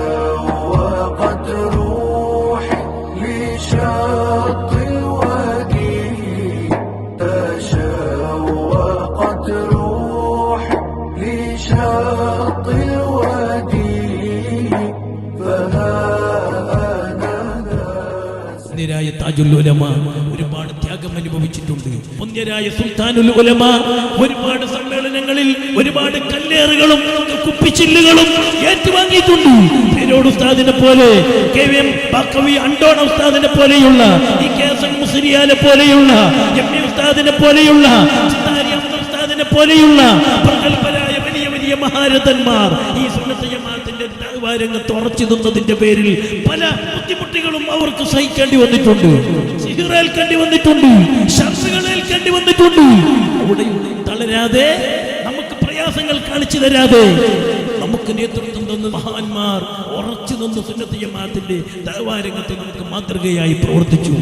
تشوقت روحي لشط الوادي تشوقت روحي لشط الوادي فها أنا നിരായ താജുൽ ഉലമ ഒരുപാട് ത്യാഗം അനുഭവിച്ചിട്ടുണ്ട്. പുണ്യരായ സുൽത്താനുൽ ഉലമ ഒരുപാട് സമ്മേളനങ്ങളിൽ ഒരുപാട് കല്ലേറുകളും കുപ്പിച്ചില്ലുകളും ഏറ്റുവാങ്ങിയിട്ടുണ്ട്. പേരോട് ഉസ്താദിനെ പോലെ, KVM ബാക്കവി അണ്ടോണ ഉസ്താദിനെ പോലെയുള്ള, ഈ KSN മുസ്ലിയാരെ പോലെയുള്ള, MA ഉസ്താദിനെ പോലെയുള്ള, ഉസ്താദിനെ പോലെയുള്ള പ്രഗത്ഭരായ വലിയ വലിയ മഹാരഥന്മാർ ഈ സുന്നത്ത് ജമാഅത്തിന്റെ ദഅ്വ രംഗത്ത് ഉറച്ചു നിന്നതിന്റെ പേരിൽ പല ബുദ്ധിമുട്ടുകളും അവർക്ക് സഹിക്കേണ്ടി വന്നിട്ടുണ്ട്. സിഹ്റേൽക്കേണ്ടി വന്നിട്ടുണ്ട്, ശർസുകളേൽക്കേണ്ടി വന്നിട്ടുണ്ട്. അവിടെ തളരാതെ, നമുക്ക് പ്രയാസങ്ങൾ കാണിച്ചു തരാതെ നമുക്ക് നേതൃത്വം തന്ന മഹാന്മാർ ഉറച്ചു നിന്ന് സുന്നത്ത് ജമാഅത്തിന്റെ ദഅ്വ രംഗത്ത് നമുക്ക് മാതൃകയായി പ്രവർത്തിച്ചു.